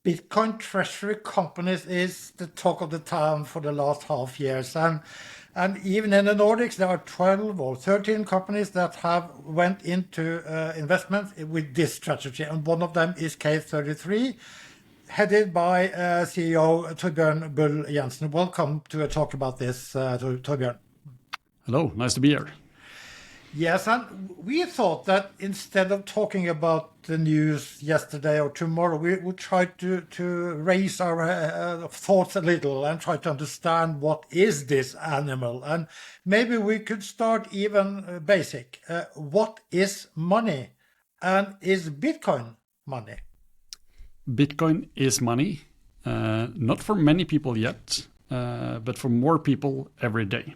Bitcoin Treasury companies is the talk of the town for the last half years. And even in the Nordics, there are 12 or 13 companies that have went into investments with this strategy. And one of them is K33, headed by CEO Torbjørn Jenssen. Welcome to a talk about this, Torbjørn. Hello, nice to be here. Yes, and we thought that instead of talking about the news yesterday or tomorrow, we would try to raise our thoughts a little and try to understand what is this animal. And maybe we could start even basic. What is money? And is Bitcoin money? Bitcoin is money, not for many people yet, but for more people every day.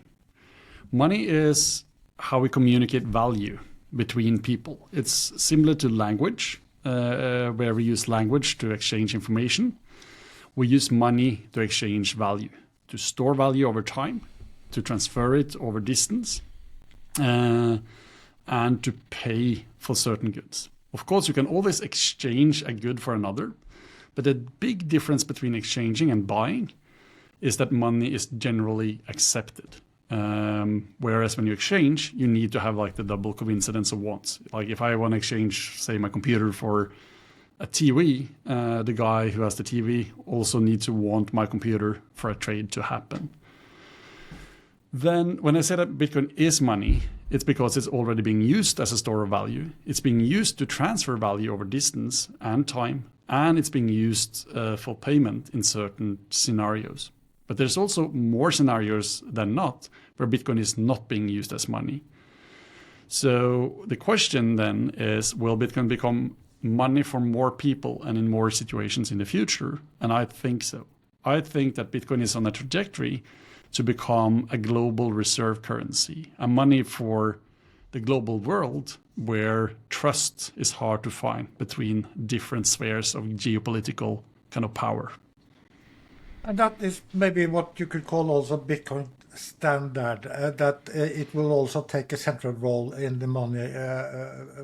Money is how we communicate value between people. It's similar to language, where we use language to exchange information. We use money to exchange value, to store value over time, to transfer it over distance, and to pay for certain goods. Of course, you can always exchange a good for another, but the big difference between exchanging and buying is that money is generally accepted. Whereas when you exchange, you need to have like the double coincidence of wants. Like if I want to exchange, say, my computer for a TV, the guy who has the TV also needs to want my computer for a trade to happen. Then when I say that Bitcoin is money, it's because it's already being used as a store of value. It's being used to transfer value over distance and time, and it's being used for payment in certain scenarios. But there's also more scenarios than not where Bitcoin is not being used as money. So the question then is, will Bitcoin become money for more people and in more situations in the future? And I think so. I think that Bitcoin is on a trajectory to become a global reserve currency, a money for the global world where trust is hard to find between different spheres of geopolitical kind of power. And that is maybe what you could call also Bitcoin standard, that it will also take a central role in the money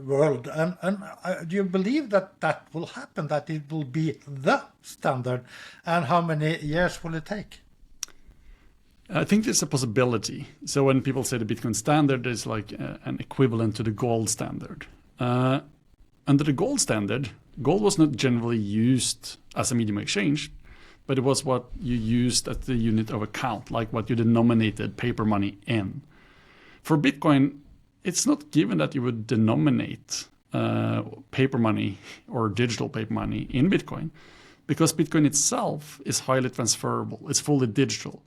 world. And do you believe that that will happen, that it will be the standard? And how many years will it take? I think there's a possibility. So when people say the Bitcoin standard is like an equivalent to the gold standard. Under the gold standard, gold was not generally used as a medium of exchange, but it was what you used as the unit of account, like what you denominated paper money in. For Bitcoin, it's not given that you would denominate paper money or digital paper money in Bitcoin, because Bitcoin itself is highly transferable. It's fully digital.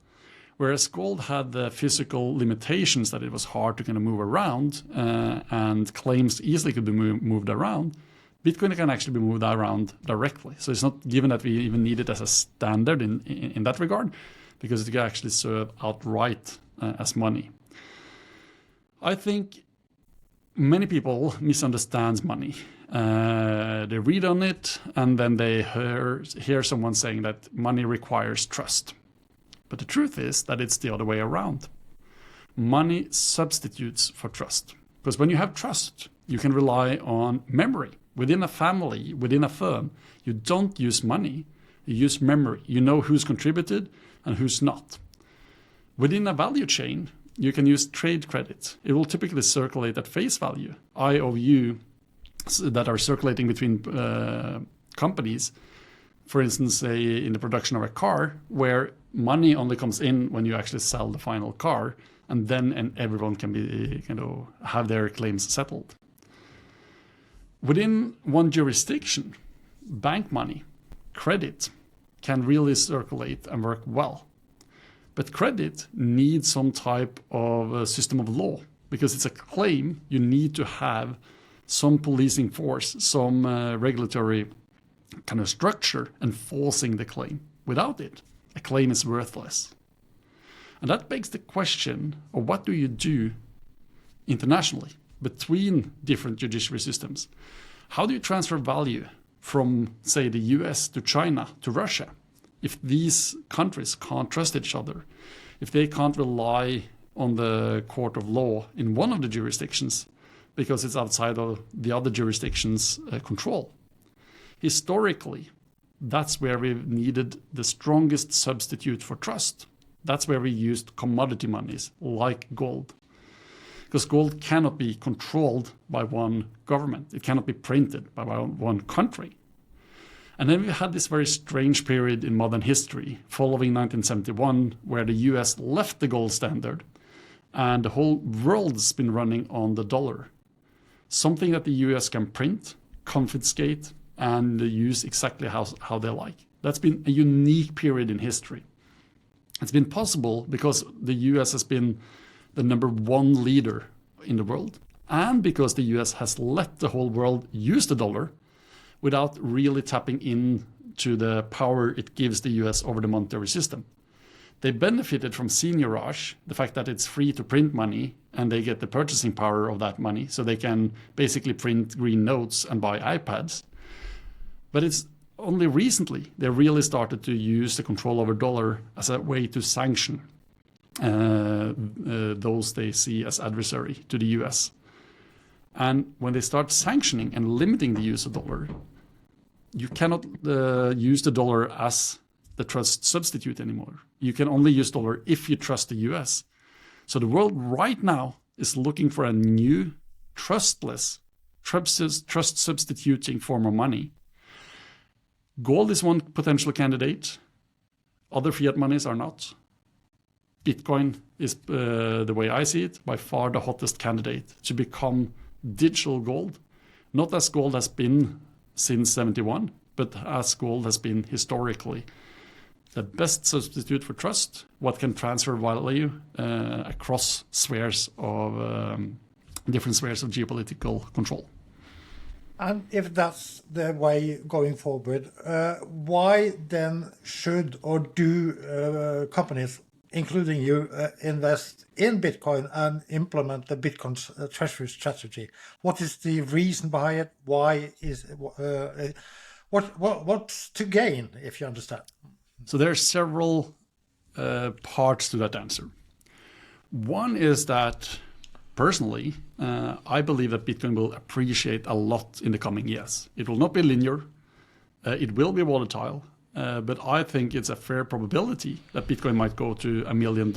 Whereas gold had the physical limitations that it was hard to kind of move around and claims easily could be moved around, Bitcoin can actually be moved around directly. So it's not given that we even need it as a standard in that regard, because it can actually serve outright as money. I think many people misunderstand money. They read on it and then they hear someone saying that money requires trust. But the truth is that it's the other way around. Money substitutes for trust. Because when you have trust, you can rely on memory. Within a family, within a firm, you don't use money, you use memory. You know who's contributed and who's not. Within a value chain, you can use trade credit. It will typically circulate at face value, IOU, that are circulating between companies. For instance, say in the production of a car, where money only comes in when you actually sell the final car, and then everyone can be have their claims settled. Within one jurisdiction, bank money, credit, can really circulate and work well. But credit needs some type of a system of law, because it's a claim. You need to have some policing force, some regulatory kind of structure enforcing the claim. Without it, a claim is worthless. And that begs the question of what do you do internationally between different judiciary systems? How do you transfer value from, say, the US to China to Russia if these countries can't trust each other, if they can't rely on the court of law in one of the jurisdictions because it's outside of the other jurisdiction's control? Historically, that's where we needed the strongest substitute for trust. That's where we used commodity monies like gold. Because gold cannot be controlled by one government. It cannot be printed by one country. And then we had this very strange period in modern history following 1971, where the US left the gold standard and the whole world's been running on the dollar. Something that the US can print, confiscate, and use exactly how they like. That's been a unique period in history. It's been possible because the US has been the number one leader in the world, and because the US has let the whole world use the dollar without really tapping into the power it gives the US over the monetary system. They benefited from seigniorage, the fact that it's free to print money and they get the purchasing power of that money, so they can basically print green notes and buy iPads. But it's only recently they really started to use the control over dollar as a way to sanction those they see as adversary to the US. And when they start sanctioning and limiting the use of dollar, you cannot use the dollar as the trust substitute anymore. You can only use dollar if you trust the US. So the world right now is looking for a new trustless, trust substituting form of money. Gold is one potential candidate. Other fiat monies are not. Bitcoin is, the way I see it, by far the hottest candidate to become digital gold. Not as gold has been since 71, but as gold has been historically. The best substitute for trust, what can transfer value across spheres of different spheres of geopolitical control. And if that's the way going forward, why then should or do companies, including you, invest in Bitcoin and implement the Bitcoin Treasury Strategy? What is the reason behind it? Why is what's to gain, if you understand? So there are several parts to that answer. One is that personally, I believe that Bitcoin will appreciate a lot in the coming years. It will not be linear. It will be volatile. But I think it's a fair probability that Bitcoin might go to $1 million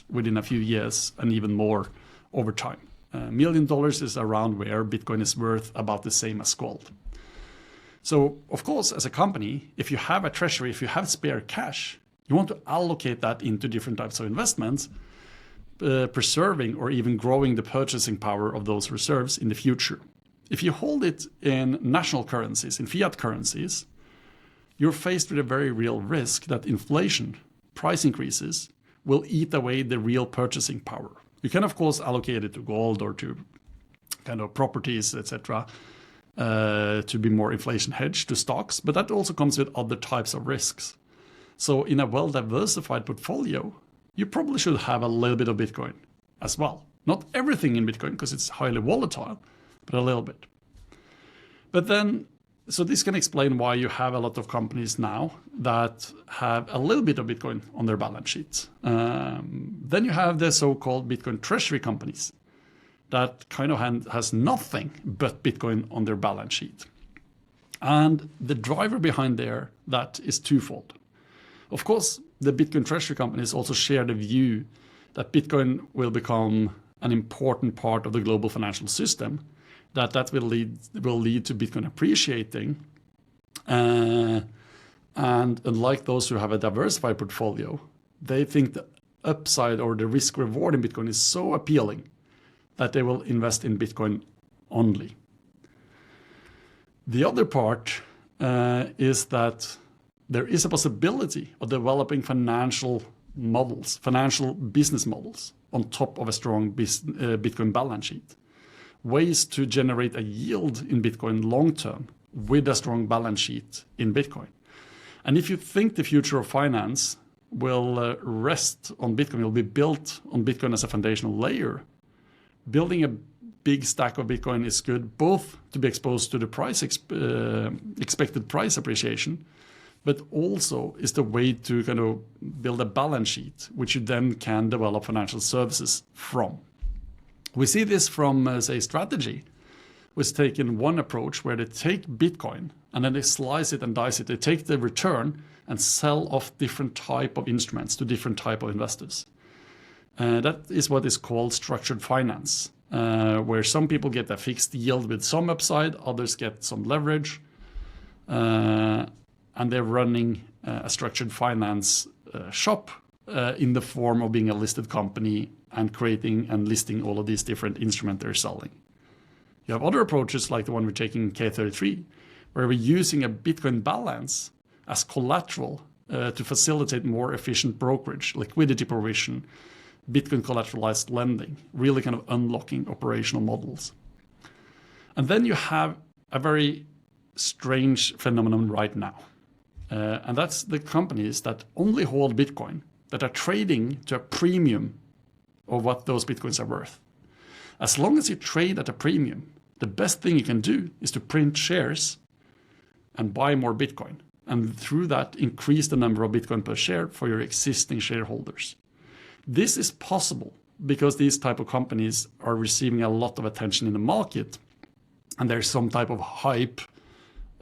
within a few years and even more over time. $1 million is around where Bitcoin is worth about the same as gold. So, of course, as a company, if you have a treasury, if you have spare cash, you want to allocate that into different types of investments, preserving or even growing the purchasing power of those reserves in the future. If you hold it in national currencies, in fiat currencies, you're faced with a very real risk that inflation, price increases, will eat away the real purchasing power. You can, of course, allocate it to gold or to kind of properties, etc., to be more inflation hedged, to stocks, but that also comes with other types of risks. So in a well-diversified portfolio, you probably should have a little bit of Bitcoin as well. Not everything in Bitcoin, because it's highly volatile, but a little bit. But then, so this can explain why you have a lot of companies now that have a little bit of Bitcoin on their balance sheets. Then you have the so-called Bitcoin Treasury companies that kind of has nothing but Bitcoin on their balance sheet. And the driver behind that is twofold. Of course, the Bitcoin Treasury companies also share the view that Bitcoin will become an important part of the global financial system, that will lead to Bitcoin appreciating. And unlike those who have a diversified portfolio, they think the upside or the risk reward in Bitcoin is so appealing that they will invest in Bitcoin only. The other part is that there is a possibility of developing financial business models on top of a strong Bitcoin balance sheet. Ways to generate a yield in Bitcoin long term with a strong balance sheet in Bitcoin. And if you think the future of finance will rest on Bitcoin, will be built on Bitcoin as a foundational layer, building a big stack of Bitcoin is good, both to be exposed to the expected price appreciation, but also is the way to kind of build a balance sheet, which you then can develop financial services from. We see this from, say, Strategy, which taken one approach where they take Bitcoin and then they slice it and dice it. They take the return and sell off different type of instruments to different type of investors. That is what is called structured finance, where some people get a fixed yield with some upside, others get some leverage, and they're running a structured finance shop in the form of being a listed company and creating and listing all of these different instruments they're selling. You have other approaches like the one we're taking in K33, where we're using a Bitcoin balance as collateral to facilitate more efficient brokerage, liquidity provision, Bitcoin-collateralized lending, really kind of unlocking operational models. And then you have a very strange phenomenon right now. And that's the companies that only hold Bitcoin, that are trading to a premium of what those Bitcoins are worth. As long as you trade at a premium, the best thing you can do is to print shares and buy more Bitcoin. And through that, increase the number of Bitcoin per share for your existing shareholders. This is possible because these type of companies are receiving a lot of attention in the market, and there's some type of hype,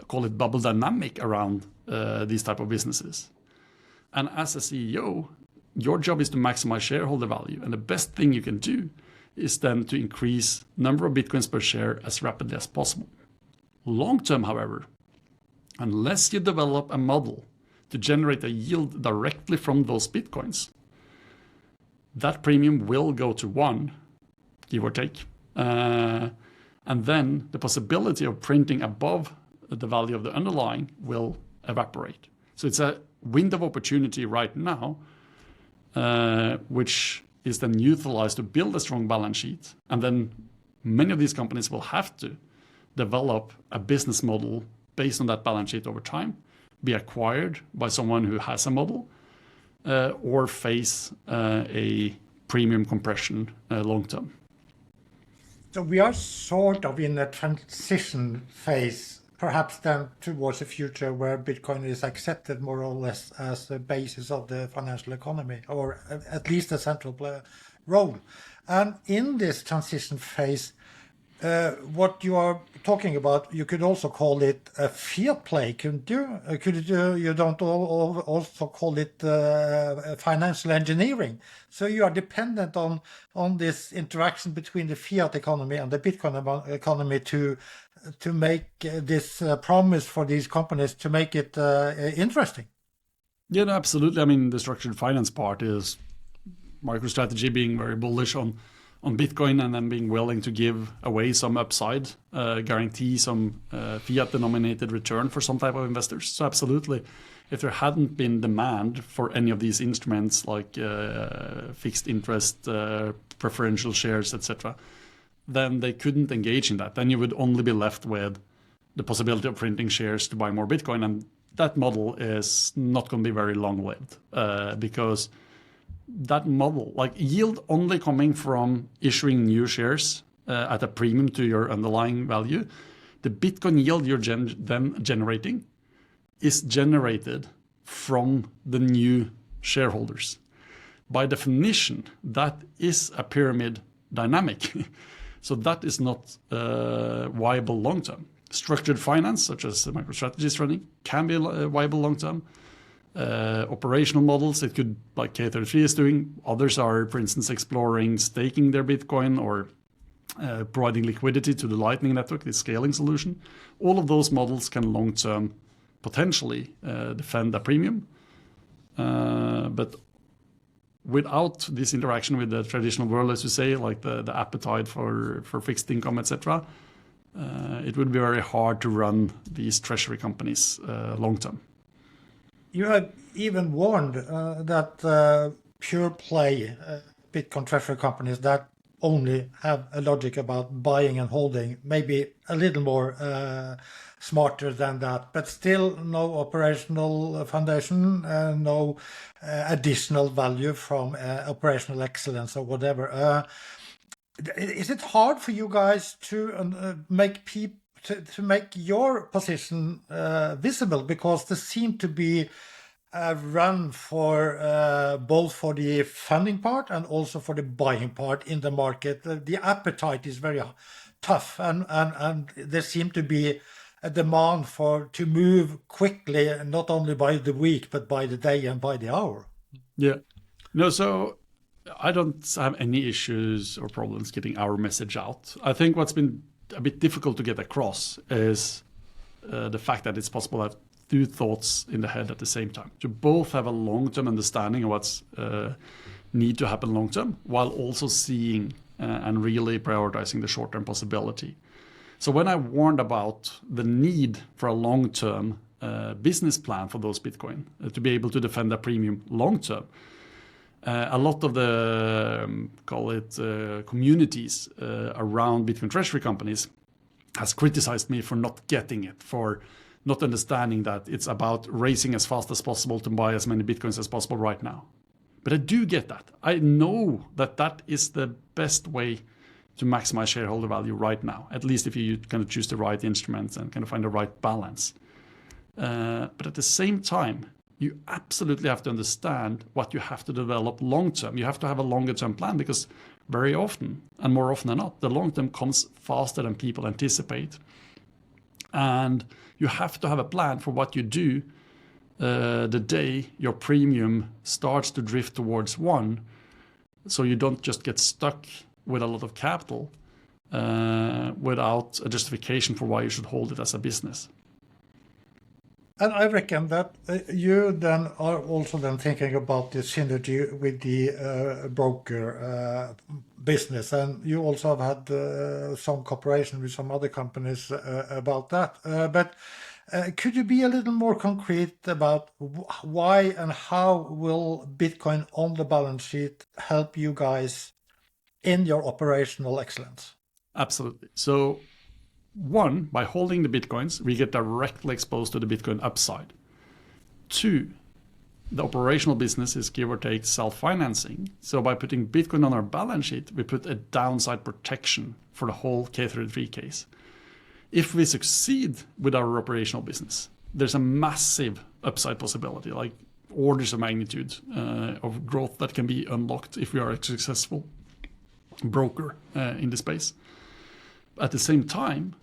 call it bubble dynamic, around these type of businesses. And as a CEO, your job is to maximize shareholder value, and the best thing you can do is then to increase number of Bitcoins per share as rapidly as possible. Long term, however, unless you develop a model to generate a yield directly from those Bitcoins, that premium will go to 1, give or take. And then the possibility of printing above the value of the underlying will evaporate. So it's a window of opportunity right now, which is then utilized to build a strong balance sheet. And then many of these companies will have to develop a business model based on that balance sheet over time, be acquired by someone who has a model, or face a premium compression long term. So we are sort of in a transition phase, perhaps then towards a future where Bitcoin is accepted more or less as the basis of the financial economy, or at least a central role. And in this transition phase, what you are talking about, you could also call it a fiat play, couldn't you? You don't also call it financial engineering. So you are dependent on this interaction between the fiat economy and the Bitcoin economy to make this promise for these companies to make it interesting. Yeah, no, absolutely. I mean, the structured finance part is MicroStrategy being very bullish on Bitcoin and then being willing to give away some upside, guarantee some fiat-denominated return for some type of investors. So absolutely, if there hadn't been demand for any of these instruments like fixed interest, preferential shares, etc., then they couldn't engage in that. Then you would only be left with the possibility of printing shares to buy more Bitcoin. And that model is not going to be very long-lived because that model, like yield only coming from issuing new shares at a premium to your underlying value, the Bitcoin yield you're then generating is generated from the new shareholders. By definition, that is a pyramid dynamic. So that is not viable long-term. Structured finance, such as MicroStrategy is running, can be viable long-term. Operational models, it could, like K33 is doing. Others are, for instance, exploring staking their Bitcoin or providing liquidity to the Lightning Network, the scaling solution. All of those models can long-term potentially defend a premium. But without this interaction with the traditional world, as you say, like the appetite for fixed income, etc., it would be very hard to run these treasury companies long-term. You have even warned that pure play Bitcoin treasury companies that only have a logic about buying and holding, maybe a little more smarter than that, but still no operational foundation, no additional value from operational excellence or whatever. Is it hard for you guys to make your position visible, because there seem to be a run for both for the funding part and also for the buying part in the market? The appetite is very tough, and there seem to be a demand to move quickly, not only by the week, but by the day and by the hour. Yeah. No, so I don't have any issues or problems getting our message out. I think what's been a bit difficult to get across is the fact that it's possible to have two thoughts in the head at the same time. To both have a long-term understanding of what's need to happen long-term, while also seeing and really prioritizing the short-term possibility. So when I warned about the need for a long-term business plan for those Bitcoin to be able to defend a premium long-term, a lot of the, call it communities around Bitcoin Treasury companies has criticized me for not getting it, for not understanding that it's about racing as fast as possible to buy as many Bitcoins as possible right now. But I do get that. I know that that is the best way to maximize shareholder value right now, at least if you kind of choose the right instruments and kind of find the right balance. But at the same time, you absolutely have to understand what you have to develop long term. You have to have a longer term plan, because very often, and more often than not, the long term comes faster than people anticipate. And you have to have a plan for what you do the day your premium starts to drift towards 1, so you don't just get stuck with a lot of capital without a justification for why you should hold it as a business. And I reckon that you then are also then thinking about the synergy with the broker business, and you also have had some cooperation with some other companies about that. But could you be a little more concrete about why and how will Bitcoin on the balance sheet help you guys in your operational excellence? Absolutely. So, 1, by holding the Bitcoins, we get directly exposed to the Bitcoin upside. 2, the operational business is give or take self-financing. So by putting Bitcoin on our balance sheet, we put a downside protection for the whole K33 case. If we succeed with our operational business, there's a massive upside possibility, like orders of magnitude of growth that can be unlocked if we are a successful broker in the space. At the same time,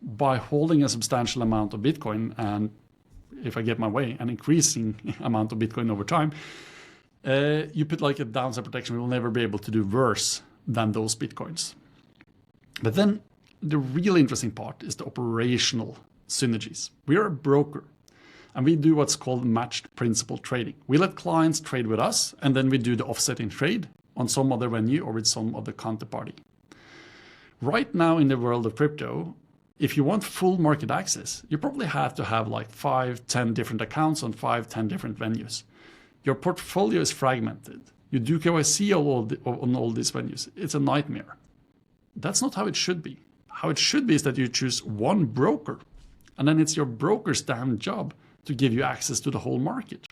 by holding a substantial amount of Bitcoin, and if I get my way, an increasing amount of Bitcoin over time, you put like a downside protection. We will never be able to do worse than those Bitcoins. But then the really interesting part is the operational synergies. We are a broker, and we do what's called matched principal trading. We let clients trade with us, and then we do the offsetting trade on some other venue or with some other counterparty. Right now in the world of crypto, if you want full market access, you probably have to have like 5-10 different accounts on 5-10 different venues. Your portfolio is fragmented. You do KYC on all these venues. It's a nightmare. That's not how it should be. How it should be is that you choose one broker, and then it's your broker's damn job to give you access to the whole market.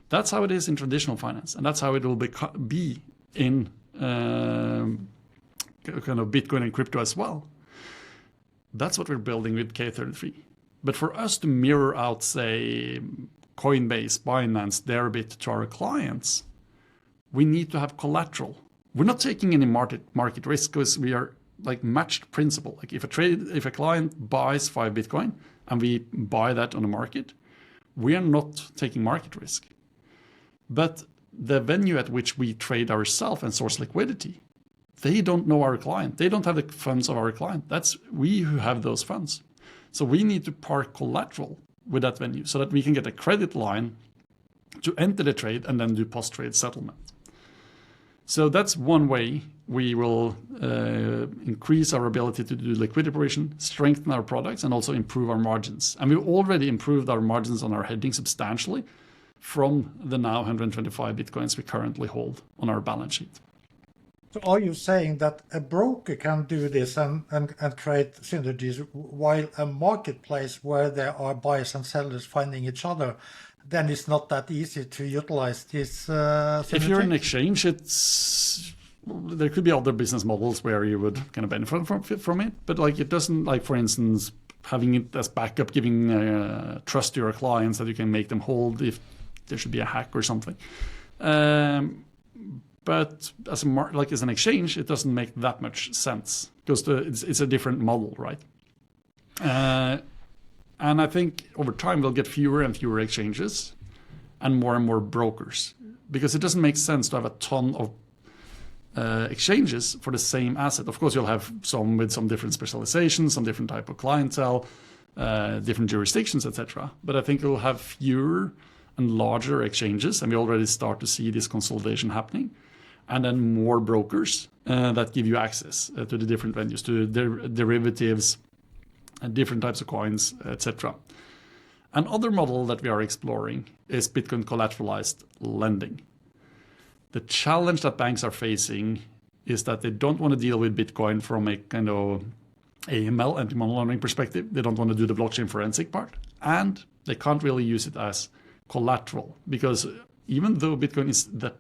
That's how it is in traditional finance, and that's how it will be in kind of Bitcoin and crypto as well. That's what we're building with K33. But for us to mirror out, say, Coinbase, Binance, Deribit to our clients, we need to have collateral. We're not taking any market risk because we are like matched principal. Like if a client buys 5 Bitcoin and we buy that on the market, we are not taking market risk. But the venue at which we trade ourselves and source liquidity, they don't know our client. They don't have the funds of our client. That's we who have those funds. So we need to park collateral with that venue so that we can get a credit line to enter the trade and then do post-trade settlement. So that's one way we will increase our ability to do liquidity operation, strengthen our products, and also improve our margins. And we've already improved our margins on our hedging substantially from the now 125 Bitcoins we currently hold on our balance sheet. So are you saying that a broker can do this and create synergies, while a marketplace where there are buyers and sellers finding each other, then it's not that easy to utilize this synergy? If you're an exchange, there could be other business models where you would kind of benefit from it, but like it doesn't, like for instance, having it as backup, giving trust to your clients that you can make them hold if there should be a hack or something. But as an exchange, it doesn't make that much sense because it's a different model, right? And I think over time we'll get fewer and fewer exchanges and more brokers, because it doesn't make sense to have a ton of exchanges for the same asset. Of course, you'll have some with some different specializations, some different type of clientele, different jurisdictions, etc. But I think you'll have fewer and larger exchanges, and we already start to see this consolidation happening, and then more brokers that give you access to the different venues, to derivatives, and different types of coins, etc. Another model that we are exploring is Bitcoin-collateralized lending. The challenge that banks are facing is that they don't want to deal with Bitcoin from a kind of AML, anti-money laundering perspective. They don't want to do the blockchain forensic part, and they can't really use it as collateral, because even though Bitcoin is the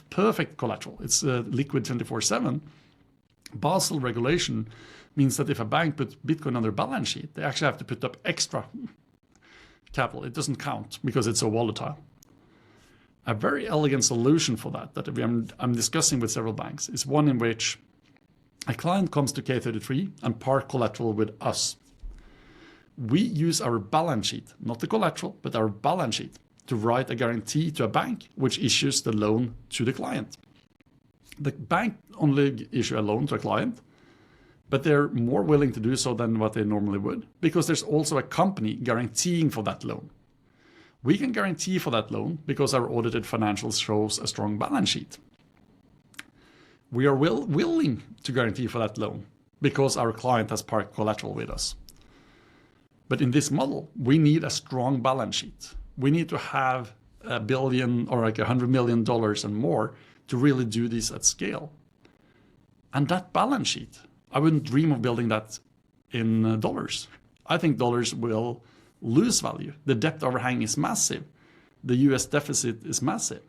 perfect collateral, it's liquid 24/7, Basel regulation means that if a bank puts Bitcoin on their balance sheet, they actually have to put up extra capital. It doesn't count because it's so volatile. A very elegant solution for that I'm discussing with several banks is one in which a client comes to K33 and park collateral with us. We use our balance sheet, not the collateral, but our balance sheet, to write a guarantee to a bank which issues the loan to the client. The bank only issue a loan to a client, but they're more willing to do so than what they normally would, because there's also a company guaranteeing for that loan. We can guarantee for that loan because our audited financials shows a strong balance sheet. We are willing to guarantee for that loan because our client has parked collateral with us. But in this model, we need a strong balance sheet. We need to have $1 billion or like $100 million and more to really do this at scale. And that balance sheet, I wouldn't dream of building that in dollars. I think dollars will lose value. The debt overhang is massive. The US deficit is massive.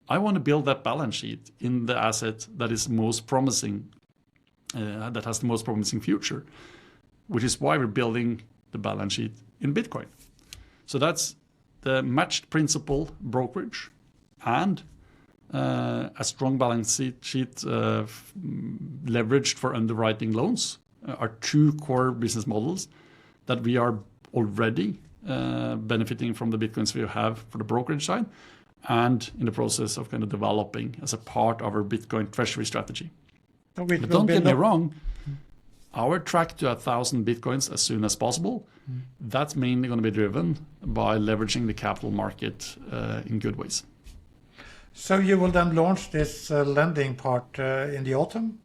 I want to build that balance sheet in the asset that is most promising, that has the most promising future, which is why we're building the balance sheet in Bitcoin. So that's the matched principal brokerage and a strong balance sheet leveraged for underwriting loans are two core business models that we are already benefiting from the Bitcoins we have for the brokerage side, and in the process of kind of developing as a part of our Bitcoin Treasury Strategy. But don't get me wrong, our track to 1,000 Bitcoins as soon as possible, that's mainly going to be driven by leveraging the capital market in good ways. So you will then launch this lending part in the autumn?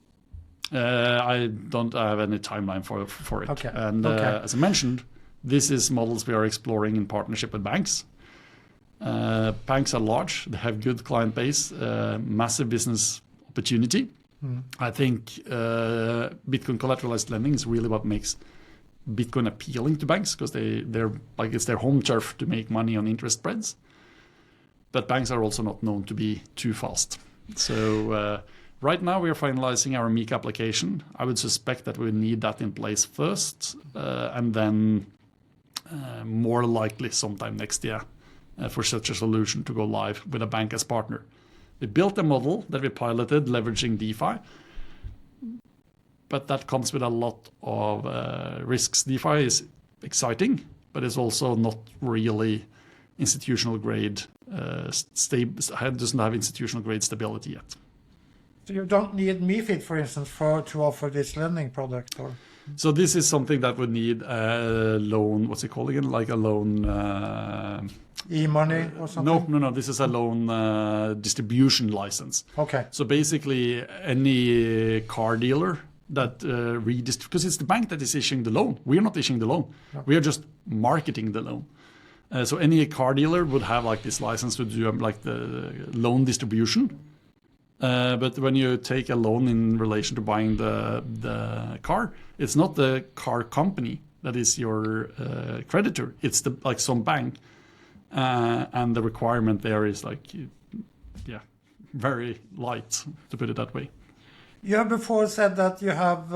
I don't have any timeline for it. Okay. And as I mentioned, this is models we are exploring in partnership with banks. Banks are large, they have good client base, massive business opportunity. I think Bitcoin collateralized lending is really what makes Bitcoin appealing to banks, because they're like it's their home turf to make money on interest spreads. But banks are also not known to be too fast. So right now we are finalizing our MEEC application. I would suspect that we need that in place first, and then more likely sometime next year for such a solution to go live with a bank as partner. We built a model that we piloted leveraging DeFi, but that comes with a lot of risks. DeFi is exciting, but it's also not really institutional grade, doesn't have institutional grade stability yet. So you don't need MiFID, for instance, to offer this lending product? Or? So this is something that would need a loan, what's it called again? Like a loan... E-money or something? No. This is a loan distribution license. Okay. So basically, any car dealer that because it's the bank that is issuing the loan. We are not issuing the loan. No. We are just marketing the loan. So any car dealer would have like this license to do like the loan distribution. But when you take a loan in relation to buying the car, it's not the car company that is your creditor. It's like some bank. And the requirement there is very light, to put it that way. You have before said that you have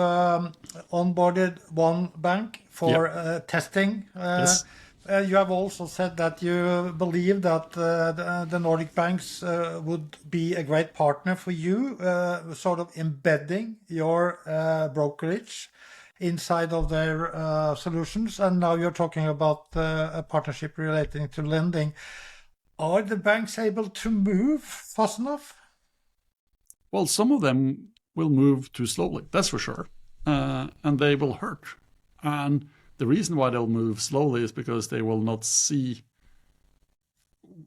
onboarded one bank for testing. Yes. You have also said that you believe that the Nordic banks would be a great partner for you, sort of embedding your brokerage inside of their solutions, and now you're talking about a partnership relating to lending. Are the banks able to move fast enough? Well, some of them will move too slowly, that's for sure, and they will hurt. And the reason why they'll move slowly is because they will not see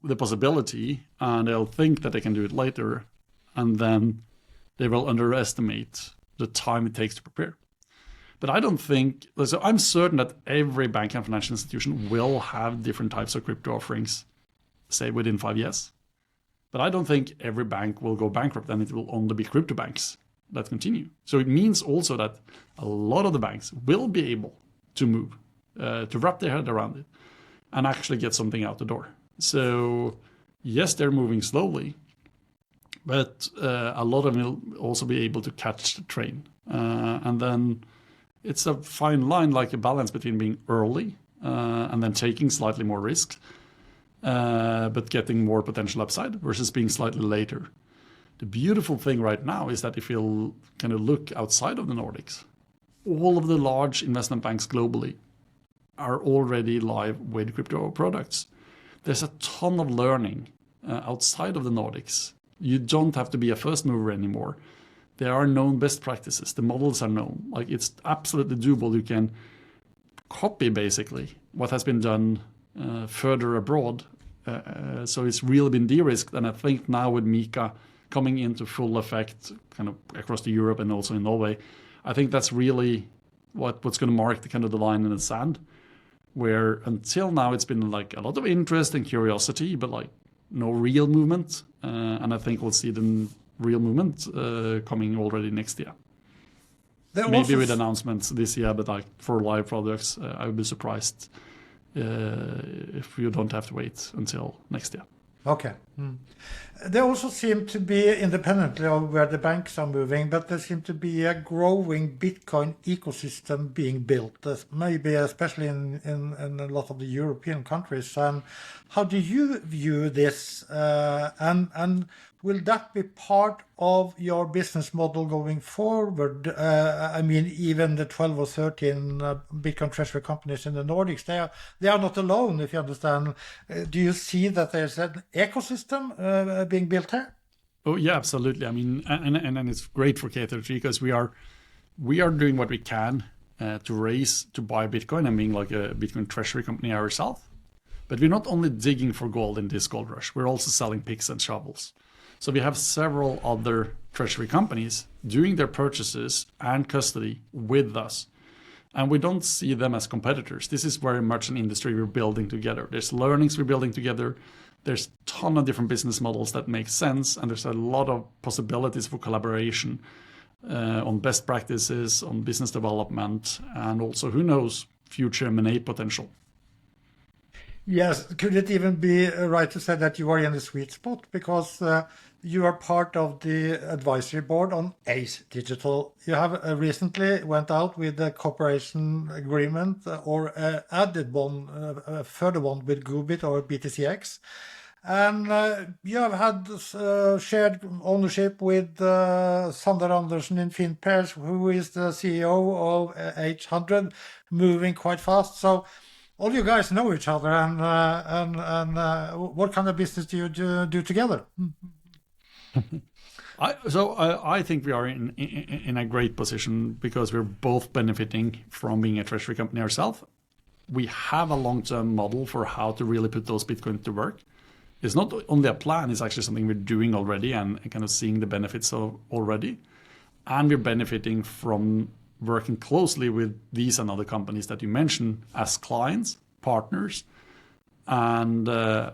the possibility, and they'll think that they can do it later, and then they will underestimate the time it takes to prepare. But I don't think, so I'm certain that every bank and financial institution will have different types of crypto offerings, say within 5 years. But I don't think every bank will go bankrupt, and it will only be crypto banks that continue. So it means also that a lot of the banks will be able to move, to wrap their head around it, and actually get something out the door. So yes, they're moving slowly, but a lot of them will also be able to catch the train. And then it's a fine line, like a balance between being early and then taking slightly more risks, but getting more potential upside versus being slightly later. The beautiful thing right now is that if you'll kind of look outside of the Nordics, all of the large investment banks globally are already live with crypto products. There's a ton of learning outside of the Nordics. You don't have to be a first mover anymore. There are known best practices. The models are known. Like, it's absolutely doable. You can copy basically what has been done further abroad. So it's really been de-risked. And I think now with Mika coming into full effect kind of across the Europe and also in Norway, I think that's really what's going to mark the kind of the line in the sand, where until now it's been like a lot of interest and curiosity, but like no real movement. And I think we'll see the real movement coming already next year. Maybe with announcements this year, but like for live products, I would be surprised if you don't have to wait until next year. Okay. There also seem to be, independently of where the banks are moving, but there seem to be a growing Bitcoin ecosystem being built, maybe especially in a lot of the European countries. And how do you view this? And will that be part of your business model going forward? I mean, even the 12 or 13 Bitcoin Treasury companies in the Nordics, they are not alone, if you understand. Do you see that there's an ecosystem being built here? Oh, yeah, absolutely. I mean, and it's great for K33 because we are doing what we can to buy Bitcoin and being like a Bitcoin Treasury company ourselves. But we're not only digging for gold in this gold rush, we're also selling picks and shovels. So we have several other treasury companies doing their purchases and custody with us. And we don't see them as competitors. This is very much an industry we're building together. There's learnings we're building together. There's a ton of different business models that make sense. And there's a lot of possibilities for collaboration on best practices, on business development, and also, who knows, future M&A potential. Yes, could it even be right to say that you are in the sweet spot? Because you are part of the advisory board on Ace Digital. You have recently went out with a cooperation agreement or added one, a further one with Goobit or BTCX. And you have had shared ownership with Sander Andersen in FinPairs, who is the CEO of H100, moving quite fast. So all you guys know each other, and what kind of business do you do together? I think we are in a great position because we're both benefiting from being a treasury company ourselves. We have a long-term model for how to really put those Bitcoin to work. It's not only a plan, it's actually something we're doing already and kind of seeing the benefits of already. And we're benefiting from working closely with these and other companies that you mentioned as clients, partners, and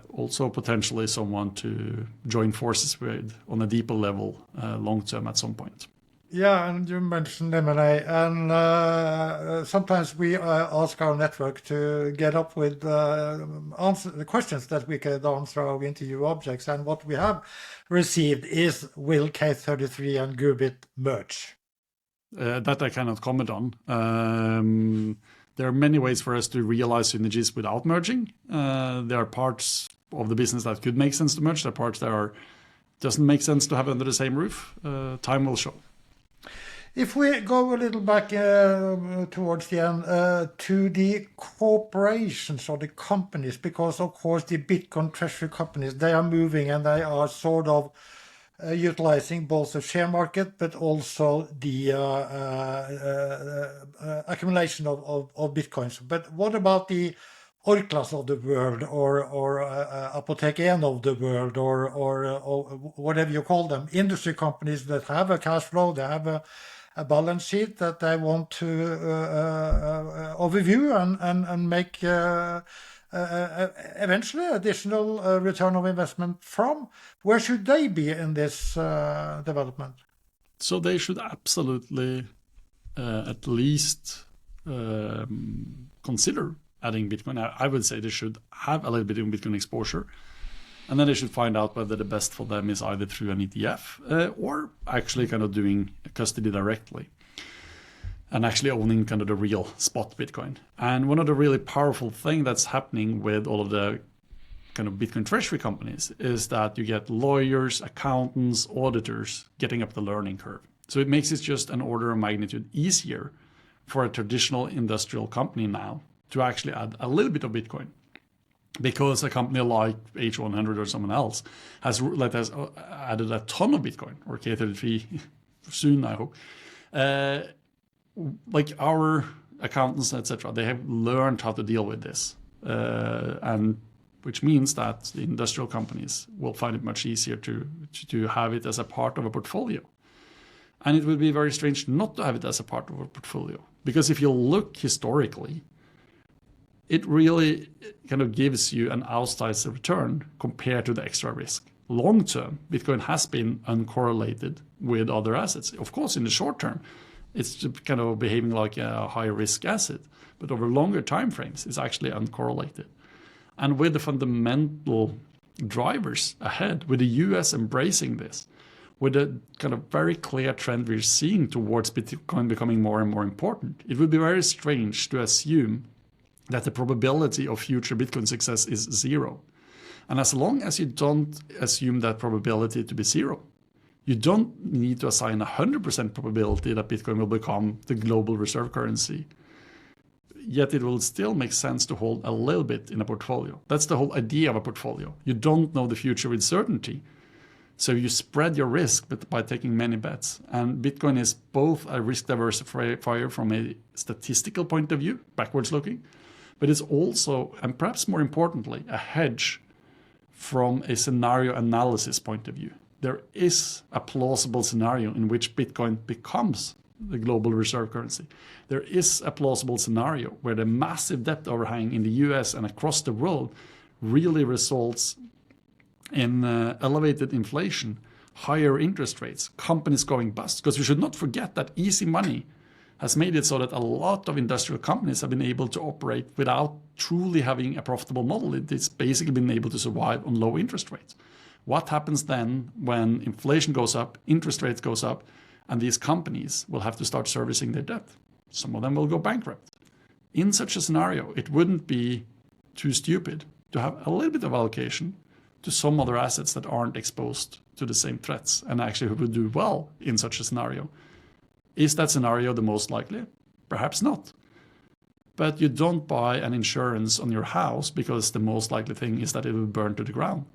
also potentially someone to join forces with on a deeper level long term at some point. Yeah, and you mentioned M&A, and sometimes we ask our network to get up with answer the questions that we could answer our interview objects, and what we have received is, will K33 and Goobit merge? That I cannot comment on. There are many ways for us to realize synergies without merging. There are parts of the business that could make sense to merge. There are parts that doesn't make sense to have under the same roof. Time will show. If we go a little back towards the end to the corporations or the companies, because of course the Bitcoin Treasury companies, they are moving and they are sort of utilizing both the share market but also the accumulation of Bitcoins. But what about the Orklas of the world or Apotek of the world or whatever you call them, industry companies that have a cash flow, they have a balance sheet that they want to overview and make eventually additional return of investment from? Where should they be in this development? So they should absolutely at least consider adding Bitcoin. I would say they should have a little bit of Bitcoin exposure. And then they should find out whether the best for them is either through an ETF or actually kind of doing custody directly and actually owning kind of the real spot Bitcoin. And one of the really powerful things that's happening with all of the kind of Bitcoin treasury companies is that you get lawyers, accountants, auditors getting up the learning curve. So it makes it just an order of magnitude easier for a traditional industrial company now to actually add a little bit of Bitcoin. Because a company like H100 or someone else has added a ton of Bitcoin, or K33 soon, I hope. Like our accountants, etc., they have learned how to deal with this, and which means that the industrial companies will find it much easier to have it as a part of a portfolio. And it would be very strange not to have it as a part of a portfolio, because if you look historically, it really kind of gives you an outsized return compared to the extra risk. Long term, Bitcoin has been uncorrelated with other assets. Of course, in the short term, it's kind of behaving like a high risk asset, but over longer time frames, it's actually uncorrelated. And with the fundamental drivers ahead, with the US embracing this, with a kind of very clear trend we're seeing towards Bitcoin becoming more and more important, it would be very strange to assume that the probability of future Bitcoin success is zero. And as long as you don't assume that probability to be zero, you don't need to assign 100% probability that Bitcoin will become the global reserve currency. Yet it will still make sense to hold a little bit in a portfolio. That's the whole idea of a portfolio. You don't know the future with certainty. So you spread your risk by taking many bets. And Bitcoin is both a risk diversifier from a statistical point of view, backwards looking, but it's also, and perhaps more importantly, a hedge from a scenario analysis point of view. There is a plausible scenario in which Bitcoin becomes the global reserve currency. There is a plausible scenario where the massive debt overhang in the US and across the world really results in elevated inflation, higher interest rates, companies going bust. Because we should not forget that easy money has made it so that a lot of industrial companies have been able to operate without truly having a profitable model. It's basically been able to survive on low interest rates. What happens then when inflation goes up, interest rates goes up, and these companies will have to start servicing their debt? Some of them will go bankrupt. In such a scenario, it wouldn't be too stupid to have a little bit of allocation to some other assets that aren't exposed to the same threats and actually who would do well in such a scenario. Is that scenario the most likely? Perhaps not. But you don't buy an insurance on your house because the most likely thing is that it will burn to the ground.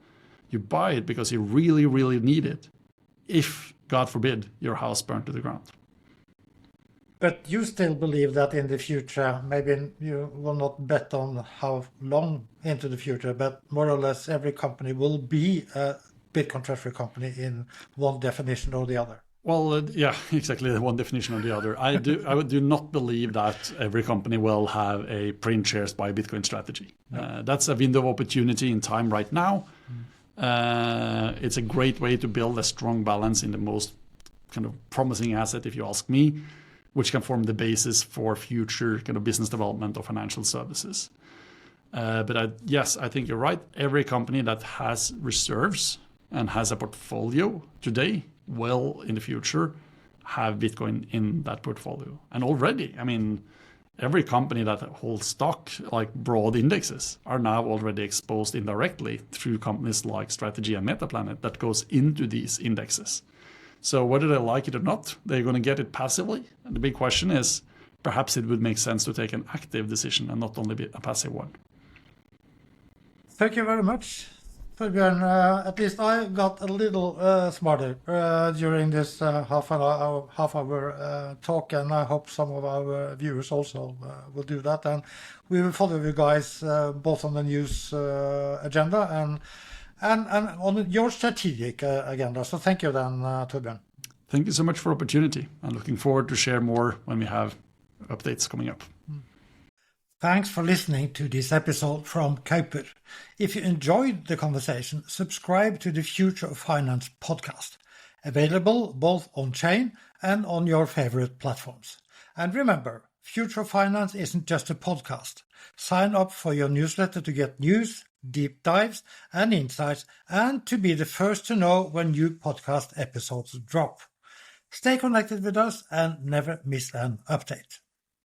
You buy it because you really, really need it. If, God forbid, your house burned to the ground. But you still believe that in the future, maybe you will not bet on how long into the future, but more or less every company will be a Bitcoin Treasury company in one definition or the other. Well, yeah, exactly, one definition or the other. I do not believe that every company will have a print shares by Bitcoin strategy. No. That's a window of opportunity in time right now. It's a great way to build a strong balance in the most kind of promising asset, if you ask me, which can form the basis for future kind of business development of financial services. But yes, I think you're right. Every company that has reserves and has a portfolio today will, in the future, have Bitcoin in that portfolio. And already, I mean, every company that holds stock, like broad indexes, are now already exposed indirectly through companies like Strategy and Metaplanet that goes into these indexes. So whether they like it or not, they're going to get it passively. And the big question is, perhaps it would make sense to take an active decision and not only be a passive one. Thank you very much, Torbjørn. At least I got a little smarter during this half hour talk, and I hope some of our viewers also will do that. And we will follow you guys both on the news agenda and on your strategic agenda. So thank you then, Torbjørn. Thank you so much for the opportunity. I'm looking forward to share more when we have updates coming up. Thanks for listening to this episode from Kuiper. If you enjoyed the conversation, subscribe to the Future of Finance podcast, available both on-chain and on your favorite platforms. And remember, Future of Finance isn't just a podcast. Sign up for your newsletter to get news, deep dives, and insights, and to be the first to know when new podcast episodes drop. Stay connected with us and never miss an update.